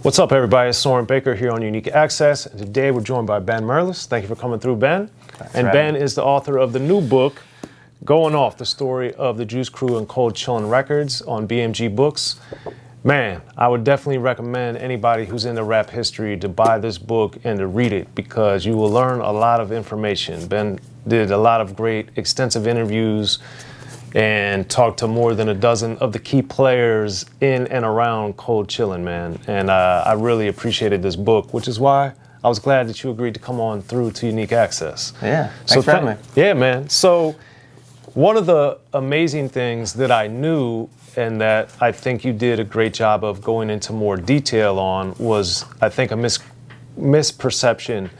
What's up, everybody? It's Soren Baker here on Unique Access, and today we're joined by Ben Merlis. Thank you for coming through, Ben. And Ben is the author of the new book, Goin Off, the story of the Juice Crew and Cold Chillin Records on BMG Books. Man, I would definitely recommend anybody who's into rap history to buy this book and to read it because you will learn a lot of information. Ben did a lot of great, extensive interviews and talked to more than a dozen of the key players in and around Cold Chillin, man. And I really appreciated this book, which is why I was glad that you agreed to come on through to Unique Access. Yeah, thanks for having me. Yeah, man. So one of the amazing things that I knew and that I think you did a great job of going into more detail on was, I think, a misperception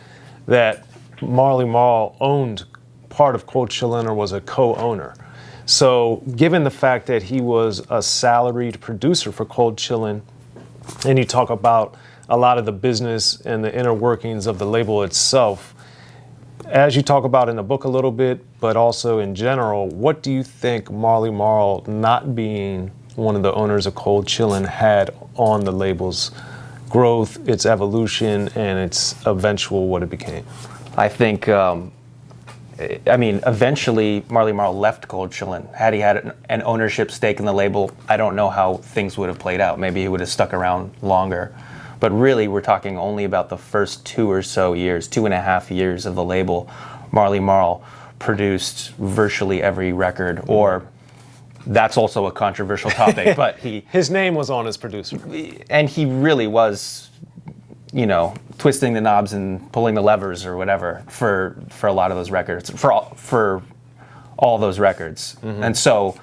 that Marley Marl owned part of Cold Chillin or was a co-owner. So given the fact that he was a salaried producer for Cold Chillin, and you talk about a lot of the business and the inner workings of the label itself, as you talk about in the book a little bit, but also in general, what do you think Marley Marl not being one of the owners of Cold Chillin had on the label's growth, its evolution, and its eventual what it became? I think, eventually Marley Marl left Cold Chillin. Had he had an ownership stake in the label, I don't know how things would have played out. Maybe he would have stuck around longer. But really, we're talking only about the first 2.5 years of the label. Marley Marl produced virtually every record, or that's also a controversial topic, but his name was on as producer. And he really was, twisting the knobs and pulling the levers or whatever for a lot of those records, for all those records. Mm-hmm. And so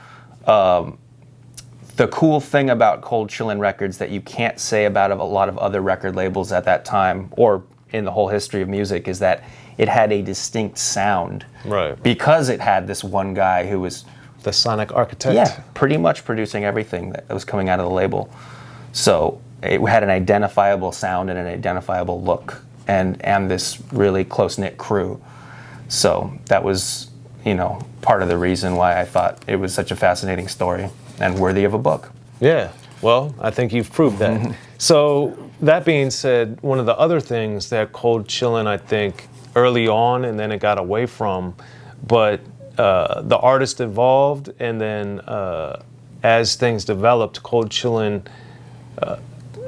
the cool thing about Cold Chillin Records that you can't say about a lot of other record labels at that time or in the whole history of music is that it had a distinct sound. Right. Because it had this one guy who was the sonic architect. Yeah, pretty much producing everything that was coming out of the label. So it had an identifiable sound and an identifiable look and this really close-knit crew. So that was, part of the reason why I thought it was such a fascinating story and worthy of a book. Yeah, well, I think you've proved that. So that being said, one of the other things that Cold Chillin, I think, early on and then it got away from, but the artist evolved and then as things developed, Cold Chillin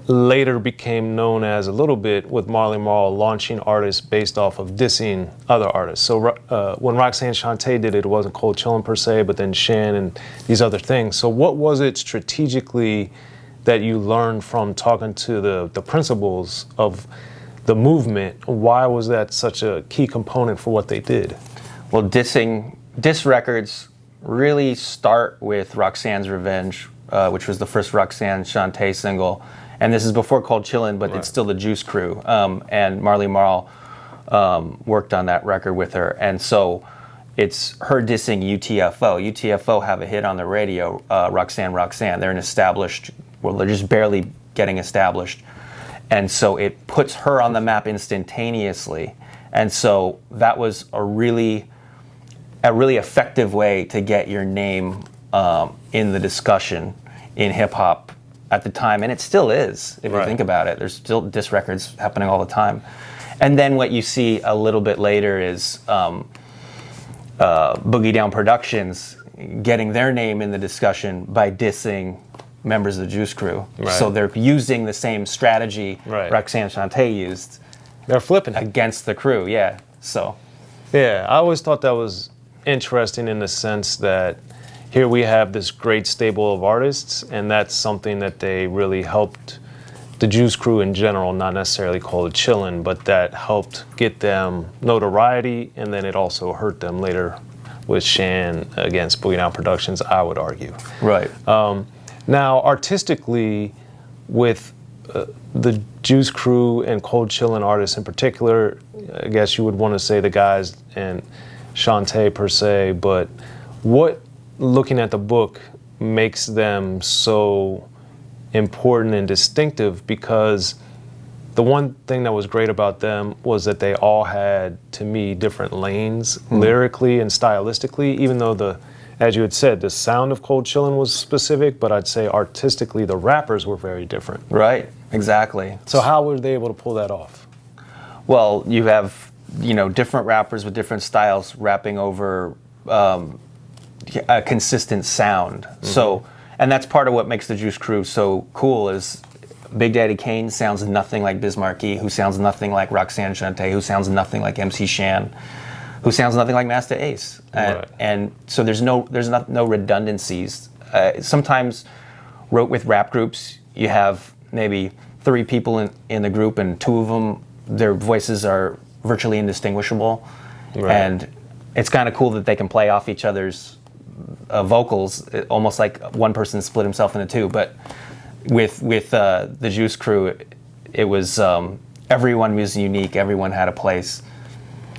later became known as a little bit with Marley Marl launching artists based off of dissing other artists. So when Roxanne Shante did it, it wasn't Cold Chillin per se, but then Shan and these other things. So what was it strategically that you learned from talking to the principals of the movement? Why was that such a key component for what they did? Well, diss records really start with Roxanne's Revenge, which was the first Roxanne Shante single. And this is before Cold Chillin, but It's still the Juice Crew. And Marley Marl worked on that record with her. And so it's her dissing U.T.F.O. U.T.F.O. have a hit on the radio, Roxanne, Roxanne. They're they're just barely getting established. And so it puts her on the map instantaneously. And so that was a really effective way to get your name in the discussion in hip-hop at the time, and it still is, if you think about it. There's still diss records happening all the time. And then what you see a little bit later is Boogie Down Productions getting their name in the discussion by dissing members of the Juice Crew. Right. So they're using the same strategy Roxanne Shante used. They're flipping against the crew, yeah. So, yeah, I always thought that was interesting in the sense that here we have this great stable of artists, and that's something that they really helped the Juice Crew in general, not necessarily Cold Chillin, but that helped get them notoriety, and then it also hurt them later with Shan against Boogie Down Productions, I would argue. Right. Now, artistically, with the Juice Crew and Cold Chillin artists in particular, I guess you would want to say the guys and Shante per se, but what, looking at the book, makes them so important and distinctive? Because the one thing that was great about them was that they all had, to me, different lanes lyrically and stylistically, even though as you had said, the sound of Cold Chillin was specific, but I'd say artistically the rappers were very different. Right. exactly. So how were they able to pull that off? Well, you have, different rappers with different styles rapping over a consistent sound. So, and that's part of what makes the Juice Crew so cool is Big Daddy Kane sounds nothing like Biz Markie, who sounds nothing like Roxanne Shante, who sounds nothing like MC Shan, who sounds nothing like Masta Ace. And so there's no redundancies. Sometimes with rap groups, you have maybe 3 people in the group and 2 of them, their voices are virtually indistinguishable. And it's kind of cool that they can play off each other's vocals, almost like one person split himself into 2. But with the Juice Crew, it was everyone was unique, everyone had a place.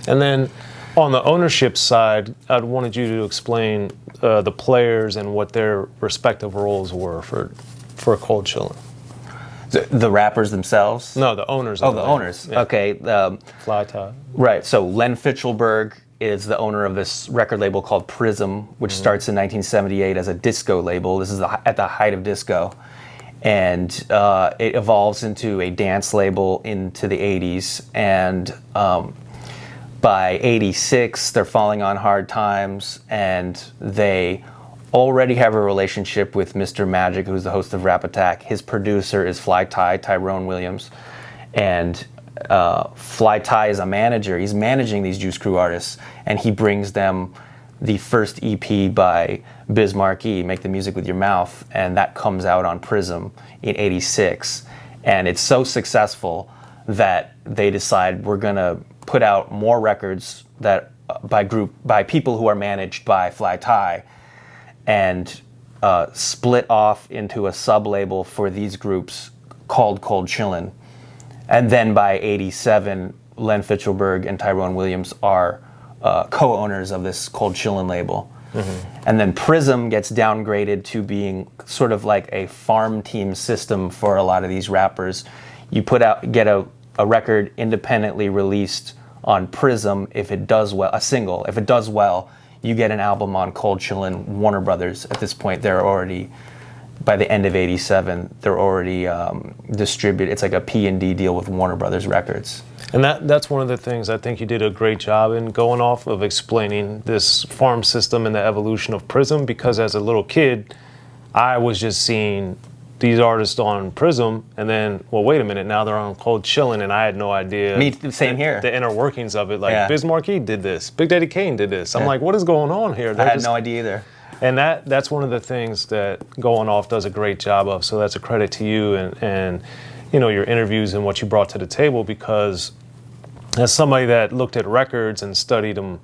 And then on the ownership side, I wanted you to explain the players and what their respective roles were for Cold Chillin. The rappers themselves? No, the owners. Oh, the owners. Yeah. Okay. Fly Tie. Right. So Len Fischelberg is the owner of this record label called Prism, which starts in 1978 as a disco label. This is at the height of disco. And it evolves into a dance label into the 80s. And by 86, they're falling on hard times, and they already have a relationship with Mr. Magic, who's the host of Rap Attack. His producer is Fly Tie, Tyrone Williams. And Fly Tie is a manager. He's managing these Juice Crew artists, and he brings them the first EP by Biz Markie, Make the Music with Your Mouth, and that comes out on Prism in 86. And it's so successful that they decide we're gonna put out more records that by people who are managed by Fly Tie, and split off into a sub-label for these groups called Cold Chillin. And then by 87, Len Fischelberg and Tyrone Williams are co-owners of this Cold Chillin label. And then Prism gets downgraded to being sort of like a farm team system for a lot of these rappers. You get a record independently released on Prism if it does well, a single. If it does well, you get an album on Cold Chillin. Warner Brothers, at this point, they're already, by the end of 87, they're already distributed. It's like a P&D deal with Warner Brothers Records. And that's one of the things I think you did a great job in Goin Off of explaining this farm system and the evolution of Prism, because as a little kid, I was just seeing these artists on Prism, and then, well, wait a minute, now they're on Cold Chillin, and I had no idea. Me, same here. The inner workings of it. Like, Biz Markie did this, Big Daddy Kane did this. I'm like, what is going on here? I had no idea either. And that's one of the things that Goin Off does a great job of, so that's a credit to you and your interviews and what you brought to the table, because as somebody that looked at records and studied them,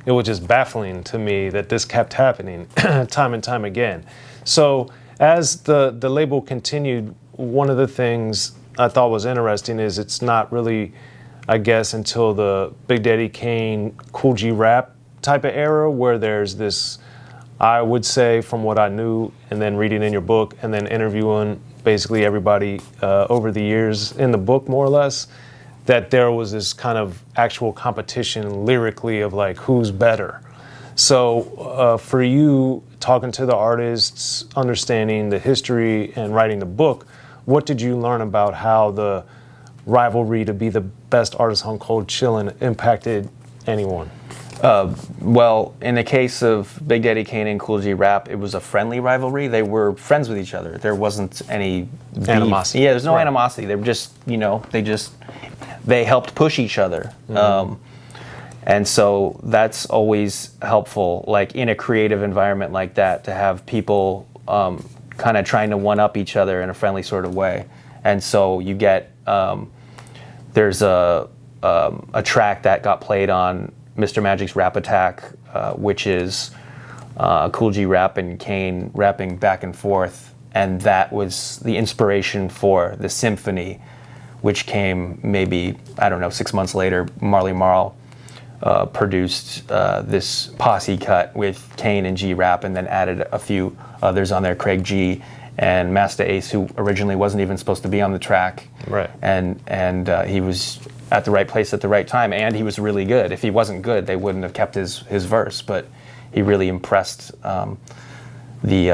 it was just baffling to me that this kept happening time and time again. So as the label continued, one of the things I thought was interesting is it's not really, I guess, until the Big Daddy Kane, Kool G Rap type of era where there's this, I would say, from what I knew and then reading in your book and then interviewing basically everybody over the years in the book, more or less, that there was this kind of actual competition lyrically of like, who's better? So for you, talking to the artists, understanding the history and writing the book, what did you learn about how the rivalry to be the best artist on Cold Chillin impacted anyone? Well, in the case of Big Daddy Kane and Kool G Rap, it was a friendly rivalry. They were friends with each other. There wasn't any animosity. Yeah, there's no animosity. They were just, they helped push each other. And so that's always helpful, like in a creative environment like that, to have people kind of trying to one-up each other in a friendly sort of way. And so you get, there's a track that got played on Mr. Magic's Rap Attack, which is Kool G Rap and Kane rapping back and forth. And that was the inspiration for the symphony, which came maybe, 6 months later. Marley Marl produced this posse cut with Kane and G Rap, and then added a few others on there, Craig G and Masta Ace, who originally wasn't even supposed to be on the track. Right. And he was at the right place at the right time, and he was really good. If he wasn't good, they wouldn't have kept his verse, but he really impressed everybody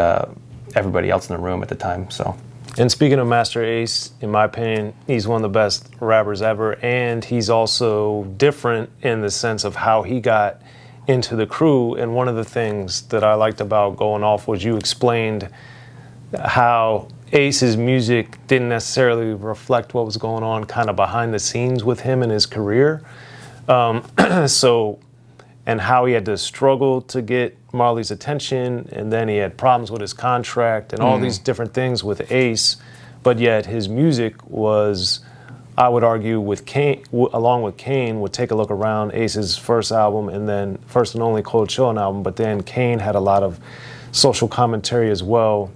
else in the room at the time. So. And speaking of Masta Ace, in my opinion, he's one of the best rappers ever, and he's also different in the sense of how he got into the crew. And one of the things that I liked about Goin Off was you explained how Ace's music didn't necessarily reflect what was going on kind of behind the scenes with him and his career. And how he had to struggle to get Marley's attention, and then he had problems with his contract and all these different things with Ace, but yet his music was, I would argue, with Kane, along with Kane, would Take a Look Around, Ace's first album, and then first and only Cold Chillin album, but then Kane had a lot of social commentary as well,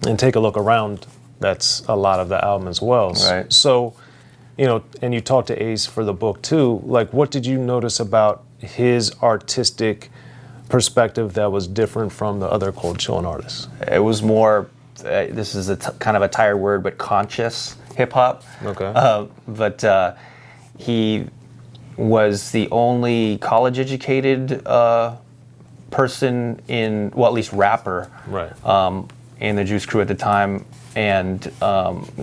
and Take a Look Around, that's a lot of the album as well. Right. So, you know, and you talked to Ace for the book too, like what did you notice about his artistic perspective that was different from the other Cold Chillin artists? It was more, this is kind of a tired word, but conscious hip hop. Okay. But he was the only college educated person in, well, at least rapper, Right. in the Juice Crew at the time. And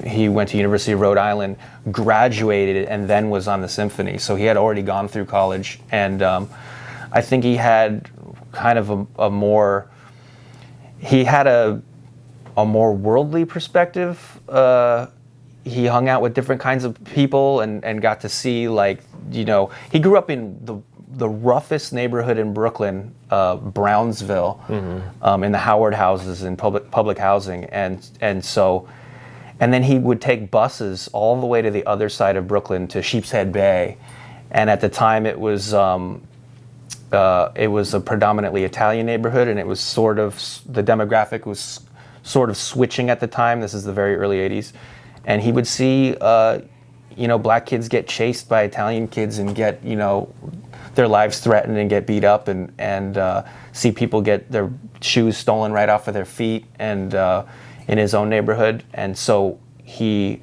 he went to University of Rhode Island, graduated, and then was on the symphony. So he had already gone through college, and I think he had kind of a more worldly perspective. He hung out with different kinds of people and got to see, like, you know, he grew up in the roughest neighborhood in Brooklyn, Brownsville, in the Howard houses in public housing, and then he would take buses all the way to the other side of Brooklyn to Sheepshead Bay, and at the time it was a predominantly Italian neighborhood, and it was sort of, the demographic was sort of switching at the time. This is the very early '80s, and he would see black kids get chased by Italian kids and get their lives threatened and get beat up, and see people get their shoes stolen right off of their feet, and in his own neighborhood. And so he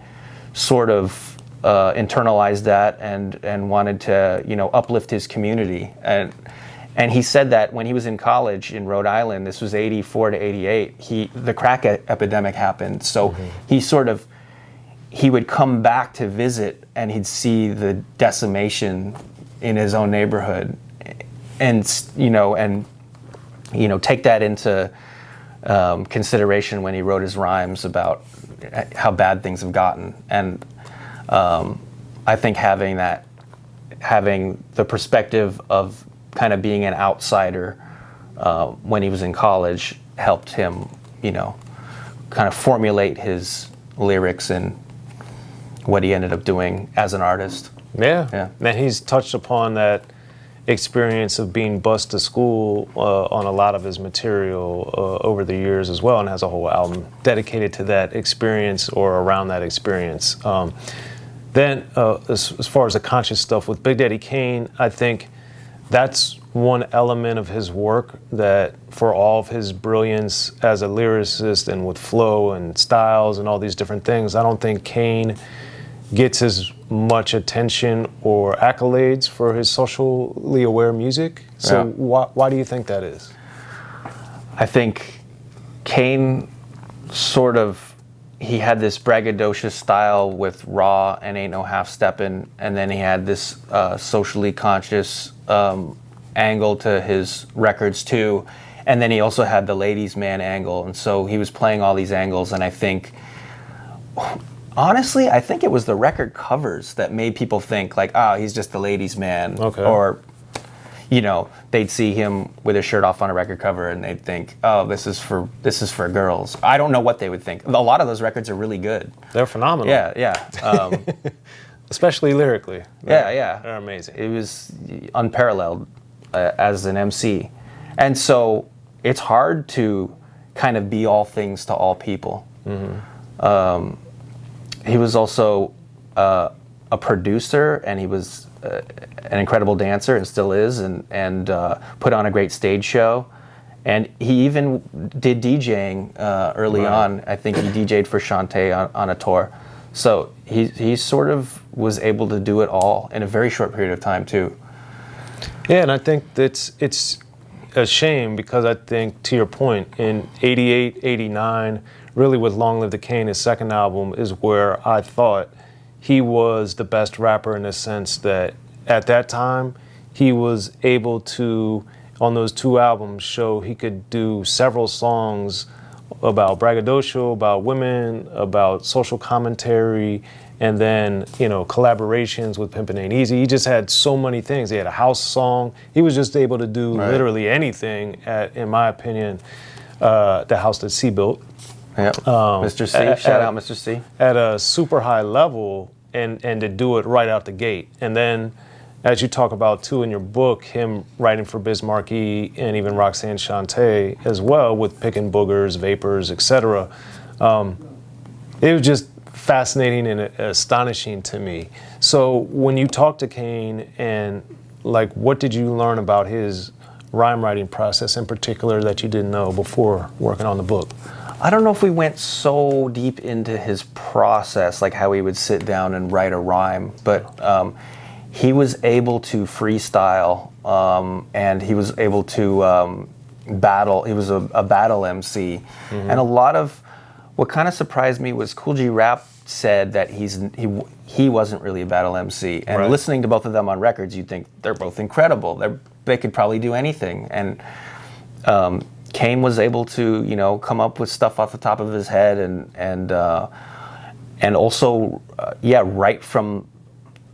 sort of internalized that and wanted to uplift his community. And he said that when he was in college in Rhode Island, this was '84 to '88, the crack epidemic happened. So he would come back to visit, and he'd see the decimation in his own neighborhood, and take that into consideration when he wrote his rhymes about how bad things have gotten. And I think having the perspective of kind of being an outsider when he was in college helped him, kind of formulate his lyrics and what he ended up doing as an artist. Yeah. And he's touched upon that experience of being bused to school on a lot of his material over the years as well, and has a whole album dedicated to that experience or around that experience. Then as far as the conscious stuff with Big Daddy Kane, I think that's one element of his work that, for all of his brilliance as a lyricist and with flow and styles and all these different things, I don't think Kane gets as much attention or accolades for his socially aware music. So why do you think that is? I think Kane he had this braggadocious style with Raw and Ain't No Half Steppin', and then he had this socially conscious angle to his records too, and then he also had the ladies' man angle, and so he was playing all these angles. And I think, honestly, I think it was the record covers that made people think like, he's just the ladies' man. Okay. Or, they'd see him with his shirt off on a record cover and they'd think, this is for girls. I don't know what they would think. A lot of those records are really good. They're phenomenal. Yeah. Especially lyrically. They're amazing. It was unparalleled as an MC. And so it's hard to kind of be all things to all people. Mm-hmm. He was also a producer, and he was an incredible dancer, and still is, and put on a great stage show. And he even did DJing early on. I think he DJ'd for Shantae on a tour. So he sort of was able to do it all in a very short period of time too. Yeah, and I think it's a shame because I think, to your point, in 88, 89, really with Long Live the Kane, his second album, is where I thought he was the best rapper in the sense that at that time, he was able to, on those two albums, show he could do several songs about braggadocio, about women, about social commentary, and then, you know, collaborations with Pimpin' Ain't Easy. He just had so many things. He had a house song. He was just able to do literally anything at, in my opinion, the house that C built. Yep. Mr. C, shout out Mr. C. At a super high level and to do it right out the gate. And then, as you talk about too in your book, him writing for Biz Markie and even Roxanne Shante as well with Pickin' Boogers, Vapors, etc. It was just fascinating and astonishing to me. So when you talk to Kane, and like, what did you learn about his rhyme writing process in particular that you didn't know before working on the book? I don't know if we went so deep into his process, like how he would sit down and write a rhyme, but he was able to freestyle, and he was able to battle. He was a battle MC, and a lot of what kind of surprised me was Kool G Rap said that he wasn't really a battle MC, and listening to both of them on records, you'd think they're both incredible. They could probably do anything, and Kane was able to, you know, come up with stuff off the top of his head, and also write from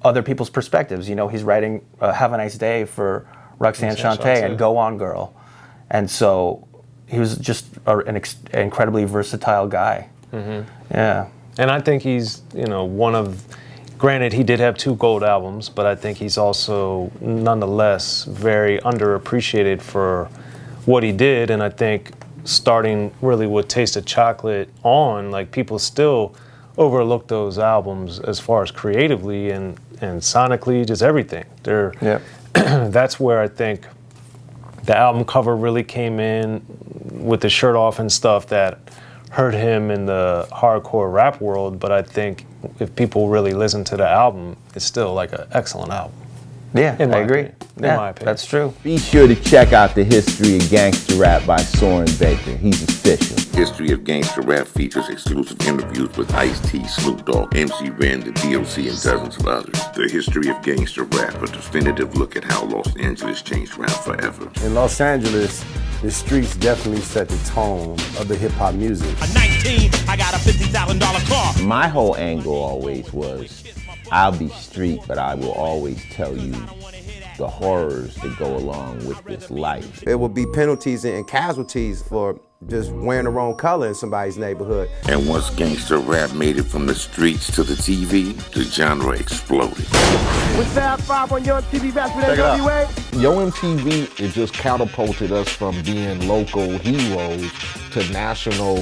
other people's perspectives. You know, he's writing "Have a Nice Day" for Roxanne Shante and "Go On Girl," and so he was just an incredibly versatile guy. Yeah. And I think he's, you know, one of, granted he did have 2 gold albums, but I think he's also nonetheless very underappreciated for what he did. And I think starting really with Taste of Chocolate on, like, people still overlook those albums as far as creatively and sonically, just everything. That's where I think the album cover really came in with the shirt off and stuff that hurt him in the hardcore rap world, but I think if people really listen to the album, it's still like an excellent album. Yeah, I agree. In my opinion. That's true. Be sure to check out The History of Gangster Rap by Soren Baker. He's official. History of Gangster Rap features exclusive interviews with Ice-T, Snoop Dogg, MC Ren, the D.O.C, and dozens of others. The History of Gangster Rap, a definitive look at how Los Angeles changed rap forever. In Los Angeles, the streets definitely set the tone of the hip-hop music. At 19, I got a $50,000 car. My whole angle always was, I'll be street, but I will always tell you the horrors that go along with this life. There will be penalties and casualties for just wearing the wrong color in somebody's neighborhood. And once gangster rap made it from the streets to the TV, the genre exploded. With Fab 5 on Yo MTV back with NWA. Yo MTV, it just catapulted us from being local heroes to national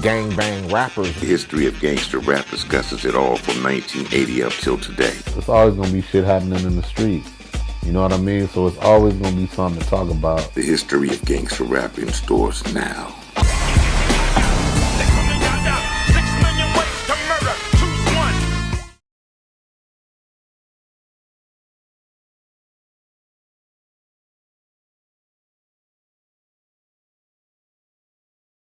gangbang rappers. The History of Gangster Rap discusses it all from 1980 up till today. It's always gonna be shit happening in the streets. You know what I mean? So it's always gonna be something to talk about. The History of Gangster Rap in stores now.